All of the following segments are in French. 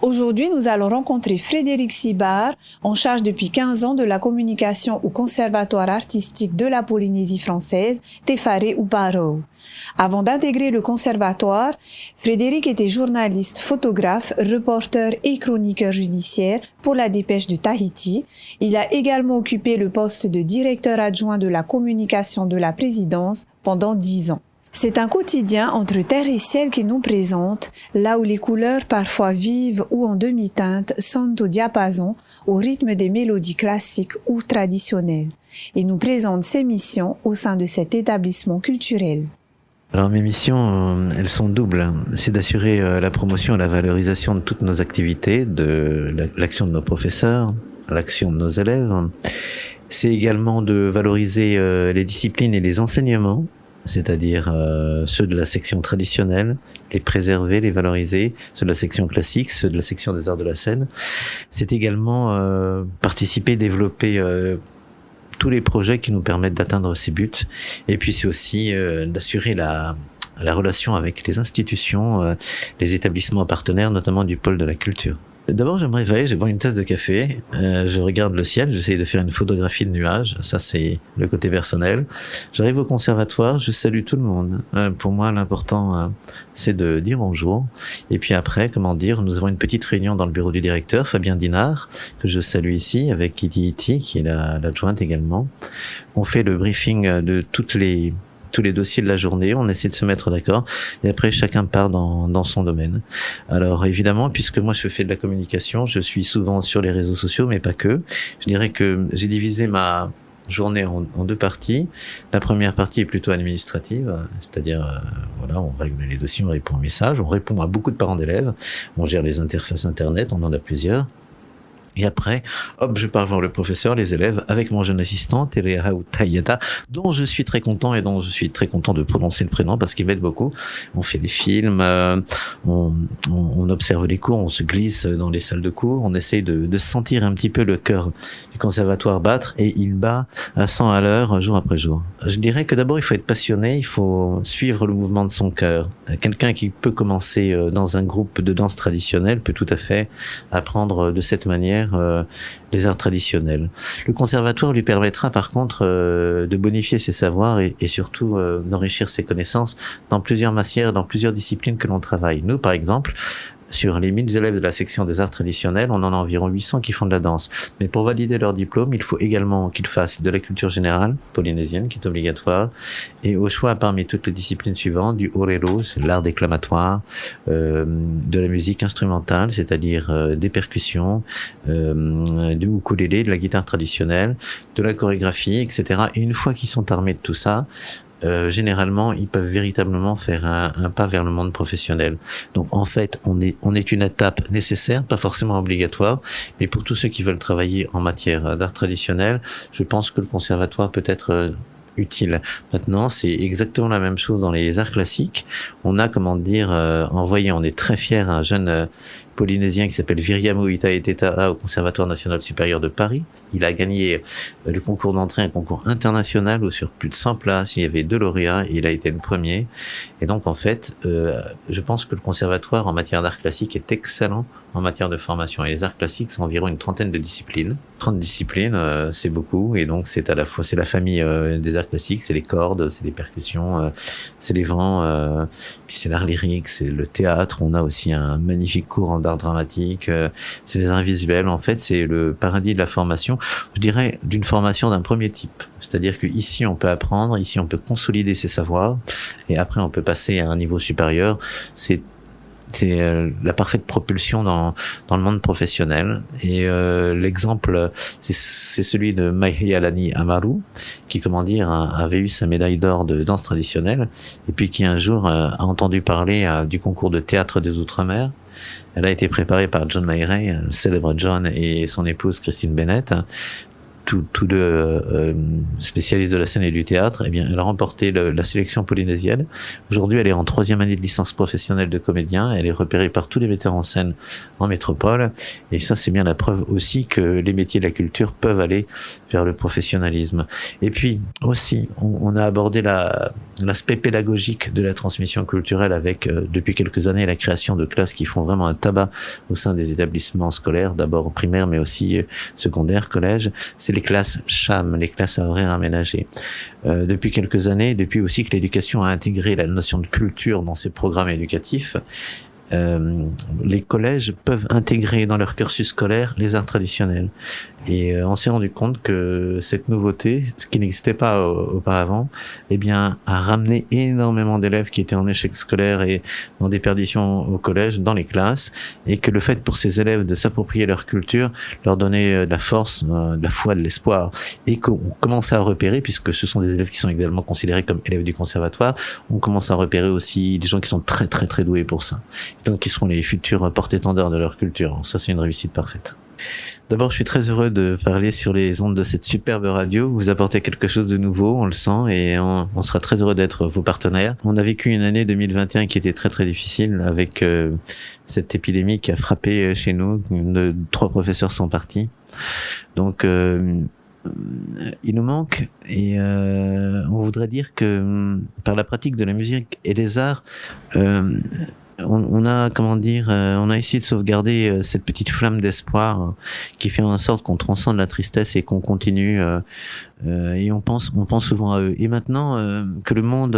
Aujourd'hui, nous allons rencontrer Frédéric Sibard, en charge depuis 15 ans de la communication au Conservatoire artistique de la Polynésie française, Te Whare Ūparo. Avant d'intégrer le conservatoire, Frédéric était journaliste, photographe, reporter et chroniqueur judiciaire pour la Dépêche de Tahiti. Il a également occupé le poste de directeur adjoint de la communication de la présidence pendant 10 ans. C'est un quotidien entre terre et ciel qui nous présente, là où les couleurs parfois vives ou en demi-teinte sonnent au diapason, au rythme des mélodies classiques ou traditionnelles. Il nous présente ses missions au sein de cet établissement culturel. Alors mes missions, elles sont doubles. C'est d'assurer la promotion et la valorisation de toutes nos activités, de l'action de nos professeurs, l'action de nos élèves. C'est également de valoriser les disciplines et les enseignements, c'est-à-dire ceux de la section traditionnelle, les préserver, les valoriser, ceux de la section classique, ceux de la section des arts de la scène. C'est également participer, développer tous les projets qui nous permettent d'atteindre ces buts. Et puis c'est aussi d'assurer la relation avec les institutions, les établissements partenaires, notamment du pôle de la culture. D'abord, je me réveille, je bois une tasse de café, je regarde le ciel, j'essaie de faire une photographie de nuages, ça c'est le côté personnel. J'arrive au conservatoire, je salue tout le monde. Pour moi, l'important, c'est de dire bonjour. Et puis après, nous avons une petite réunion dans le bureau du directeur, Fabien Dinard, que je salue ici, avec Kitty Iti, qui est l'adjointe également. On fait le briefing de tous les dossiers de la journée, on essaie de se mettre d'accord, et après chacun part dans son domaine. Alors évidemment, puisque moi je fais de la communication, je suis souvent sur les réseaux sociaux, mais pas que. Je dirais que j'ai divisé ma journée en deux parties. La première partie est plutôt administrative, c'est-à-dire on règle les dossiers, on répond aux messages, on répond à beaucoup de parents d'élèves, on gère les interfaces internet, on en a plusieurs. Et après, je pars voir le professeur, les élèves, avec mon jeune assistant, Terea Utayata, dont je suis très content et dont je suis très content de prononcer le prénom parce qu'il m'aide beaucoup. On fait des films, on observe les cours, on se glisse dans les salles de cours, on essaye de sentir un petit peu le cœur du conservatoire battre, et il bat à 100 à l'heure, jour après jour. Je dirais que d'abord, il faut être passionné, il faut suivre le mouvement de son cœur. Quelqu'un qui peut commencer dans un groupe de danse traditionnelle peut tout à fait apprendre de cette manière les arts traditionnels. Le conservatoire lui permettra par contre de bonifier ses savoirs et surtout d'enrichir ses connaissances dans plusieurs matières, dans plusieurs disciplines que l'on travaille. Nous, par exemple, sur les 1000 élèves de la section des arts traditionnels, on en a environ 800 qui font de la danse. Mais pour valider leur diplôme, il faut également qu'ils fassent de la culture générale polynésienne, qui est obligatoire, et au choix parmi toutes les disciplines suivantes, du orero, c'est l'art déclamatoire, de la musique instrumentale, c'est-à-dire des percussions, du ukulélé, de la guitare traditionnelle, de la chorégraphie, etc. Et une fois qu'ils sont armés de tout ça, généralement, ils peuvent véritablement faire un pas vers le monde professionnel. Donc, en fait, on est une étape nécessaire, pas forcément obligatoire, mais pour tous ceux qui veulent travailler en matière d'art traditionnel, je pense que le conservatoire peut être utile. Maintenant, c'est exactement la même chose dans les arts classiques. On a, on est très fiers, un jeune polynésien qui s'appelle Viriamo Itaeteta au Conservatoire national supérieur de Paris. Il a gagné le concours d'entrée, un concours international où sur plus de 100 places, il y avait 2 lauréats et il a été le premier. Et donc, en fait, je pense que le conservatoire en matière d'art classique est excellent en matière de formation. Et les arts classiques, c'est environ une trentaine de disciplines. 30 disciplines, c'est beaucoup. Et donc, c'est la famille des arts classiques, c'est les cordes, c'est les percussions, c'est les vents, puis c'est l'art lyrique, c'est le théâtre. On a aussi un magnifique cours en art dramatique, c'est les arts visuels. En fait, c'est le paradis de la formation, je dirais, d'une formation d'un premier type. C'est-à-dire qu'ici, on peut apprendre, ici, on peut consolider ses savoirs, et après, on peut passer à un niveau supérieur. C'est la parfaite propulsion dans le monde professionnel. Et l'exemple, c'est celui de Mahialani Amaru, qui, avait eu sa médaille d'or de danse traditionnelle, et puis qui un jour a entendu parler du concours de théâtre des Outre-mer. Elle a été préparée par John Mayray, le célèbre John, et son épouse Christine Bennett. tous deux spécialistes de la scène et du théâtre, eh bien, elle a remporté la sélection polynésienne. Aujourd'hui, elle est en 3e année de licence professionnelle de comédien. Elle est repérée par tous les metteurs en scène en métropole. Et ça, c'est bien la preuve aussi que les métiers de la culture peuvent aller vers le professionnalisme. Et puis aussi, on a abordé l'aspect pédagogique de la transmission culturelle avec, depuis quelques années, la création de classes qui font vraiment un tabac au sein des établissements scolaires, d'abord primaires, mais aussi secondaires, collèges. C'est les classes CHAM, les classes à horaires aménagés. Depuis quelques années, depuis aussi que l'éducation a intégré la notion de culture dans ses programmes éducatifs, les collèges peuvent intégrer dans leur cursus scolaire les arts traditionnels. Et on s'est rendu compte que cette nouveauté, ce qui n'existait pas auparavant, eh bien, a ramené énormément d'élèves qui étaient en échec scolaire et dans des perditions au collège, dans les classes, et que le fait pour ces élèves de s'approprier leur culture leur donnait de la force, de la foi, de l'espoir, et qu'on commence à repérer, puisque ce sont des élèves qui sont également considérés comme élèves du conservatoire, on commence à repérer aussi des gens qui sont très très très doués pour ça, donc qui seront les futurs porte-étendards de leur culture. Alors ça, c'est une réussite parfaite. D'abord, je suis très heureux de parler sur les ondes de cette superbe radio. Vous apportez quelque chose de nouveau, on le sent, et on sera très heureux d'être vos partenaires. On a vécu une année 2021 qui était très très difficile avec cette épidémie qui a frappé chez nous. 3 professeurs sont partis. Donc, il nous manque, et on voudrait dire que par la pratique de la musique et des arts, on a, on a essayé de sauvegarder cette petite flamme d'espoir qui fait en sorte qu'on transcende la tristesse et qu'on continue, et on pense souvent à eux. Et maintenant que le monde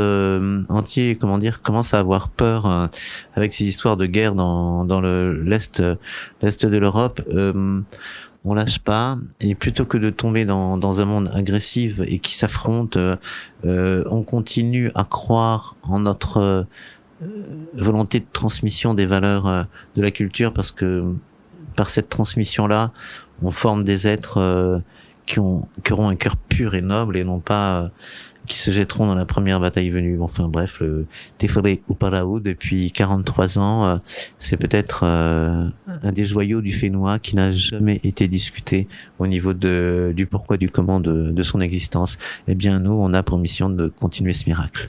entier, commence à avoir peur avec ces histoires de guerre dans l'est de l'Europe, on lâche pas, et plutôt que de tomber dans un monde agressif et qui s'affronte, on continue à croire en notre volonté de transmission des valeurs de la culture, parce que par cette transmission-là, on forme des êtres qui auront un cœur pur et noble, et non pas qui se jetteront dans la première bataille venue. Enfin bref, le Te Whare Uparahu, depuis 43 ans, c'est peut-être un des joyaux du Whenua qui n'a jamais été discuté au niveau du pourquoi, du comment de son existence. Eh bien, nous, on a pour mission de continuer ce miracle.